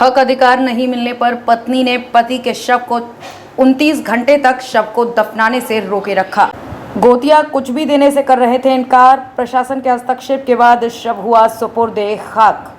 हक अधिकार नहीं मिलने पर पत्नी ने पति के शव को 29 घंटे तक शव को दफनाने से रोके रखा। गोतिया कुछ भी देने से कर रहे थे इनकार। प्रशासन के हस्तक्षेप के बाद शव हुआ सुपुर्द-ए खाक।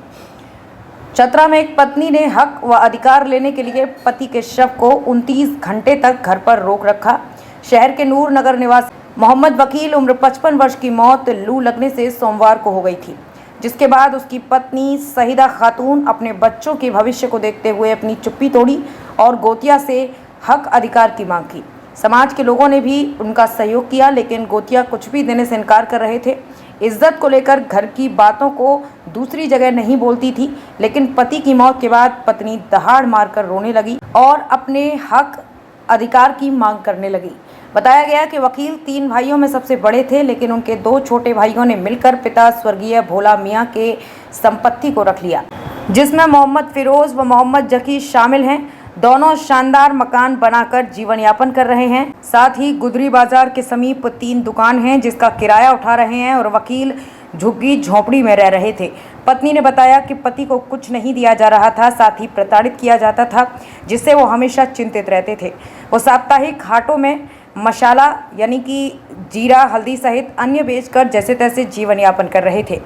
चतरा में एक पत्नी ने हक व अधिकार लेने के लिए पति के शव को 29 घंटे तक घर पर रोक रखा। शहर के नूर नगर निवासी मोहम्मद वकील उम्र 55 वर्ष की मौत लू लगने से सोमवार को हो गई थी, जिसके बाद उसकी पत्नी सहीदा खातून अपने बच्चों के भविष्य को देखते हुए अपनी चुप्पी तोड़ी और गोतिया से हक अधिकार की मांग की। समाज के लोगों ने भी उनका सहयोग किया, लेकिन गोतिया कुछ भी देने से इनकार कर रहे थे। इज्जत को लेकर घर की बातों को दूसरी जगह नहीं बोलती थी, लेकिन पति की मौत के बाद पत्नी दहाड़ मारकर रोने लगी और अपने हक अधिकार की मांग करने लगी। बताया गया कि वकील 3 भाइयों में सबसे बड़े थे, लेकिन उनके 2 छोटे भाइयों ने मिलकर पिता स्वर्गीय भोला मियां के संपत्ति को रख लिया, जिसमें मोहम्मद फिरोज व मोहम्मद जकी शामिल हैं। दोनों शानदार मकान बनाकर जीवन यापन कर रहे हैं। साथ ही गुदरी बाजार के समीप 3 दुकान हैं जिसका किराया उठा रहे हैं और वकील झुग्गी झोंपड़ी में रह रहे थे। पत्नी ने बताया कि पति को कुछ नहीं दिया जा रहा था, साथ ही प्रताड़ित किया जाता था, जिससे वो हमेशा चिंतित रहते थे। वो साप्ताहिक हाटों में मसाला यानी कि जीरा हल्दी सहित अन्य बेचकर जैसे तैसे जीवन यापन कर रहे थे।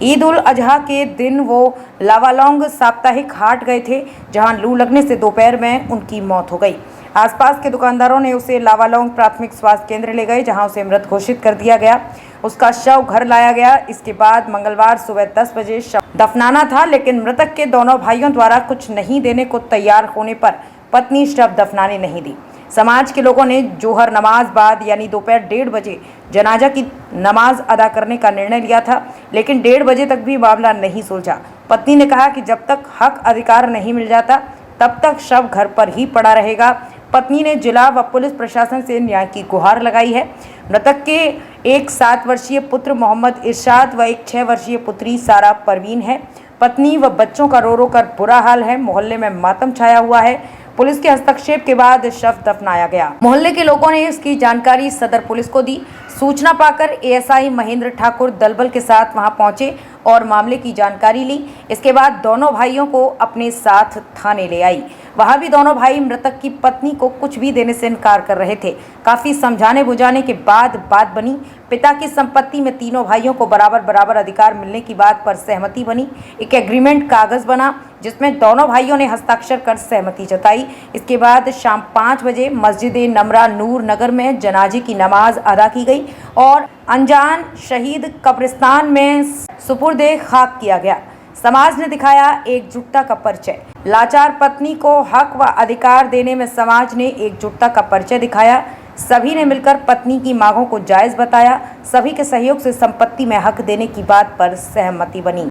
ईद उल अजहा के दिन वो लावालौंग साप्ताहिक हाट गए थे, जहां लू लगने से दोपहर में उनकी मौत हो गई। आसपास के दुकानदारों ने उसे लावालौंग प्राथमिक स्वास्थ्य केंद्र ले गए, जहां उसे मृत घोषित कर दिया गया। उसका शव घर लाया गया। इसके बाद मंगलवार सुबह 10 बजे शव दफनाना था, लेकिन मृतक के दोनों भाइयों द्वारा कुछ नहीं देने को तैयार होने पर पत्नी शव दफनाने नहीं दी। समाज के लोगों ने जोहर नमाज बाद यानी दोपहर 1:30 बजे जनाजा की नमाज अदा करने का निर्णय लिया था, लेकिन 1:30 बजे तक भी मामला नहीं सुलझा। पत्नी ने कहा कि जब तक हक अधिकार नहीं मिल जाता तब तक शव घर पर ही पड़ा रहेगा। पत्नी ने जिला व पुलिस प्रशासन से न्याय की गुहार लगाई है। मृतक के एक 7 वर्षीय पुत्र मोहम्मद इरशाद व एक 6 वर्षीय पुत्री सारा परवीन है। पत्नी व बच्चों का रो रो कर बुरा हाल है। मोहल्ले में मातम छाया हुआ है। पुलिस के हस्तक्षेप के बाद शव दफनाया गया। मोहल्ले के लोगों ने इसकी जानकारी सदर पुलिस को दी। सूचना पाकर एएसआई महेंद्र ठाकुर दलबल के साथ वहां पहुंचे और मामले की जानकारी ली। इसके बाद दोनों भाइयों को अपने साथ थाने ले आई। वहां भी दोनों भाई मृतक की पत्नी को कुछ भी देने से इनकार कर रहे थे। काफी समझाने बुझाने के बाद बात बनी। पिता की संपत्ति में तीनों भाइयों को बराबर बराबर अधिकार मिलने की बात पर सहमति बनी। एक एग्रीमेंट कागज बना जिसमें दोनों भाइयों ने हस्ताक्षर कर सहमति जताई। इसके बाद शाम 5 बजे मस्जिद-ए-नमरा नूर नगर में जनाजे की नमाज अदा की गई और अनजान शहीद कब्रिस्तान में सुपुर्द-ए खाक किया गया। समाज ने दिखाया एकजुटता का परिचय। लाचार पत्नी को हक व अधिकार देने में समाज ने एकजुटता का परिचय दिखाया। सभी ने मिलकर पत्नी की मांगों को जायज बताया। सभी के सहयोग से संपत्ति में हक देने की बात पर सहमति बनी।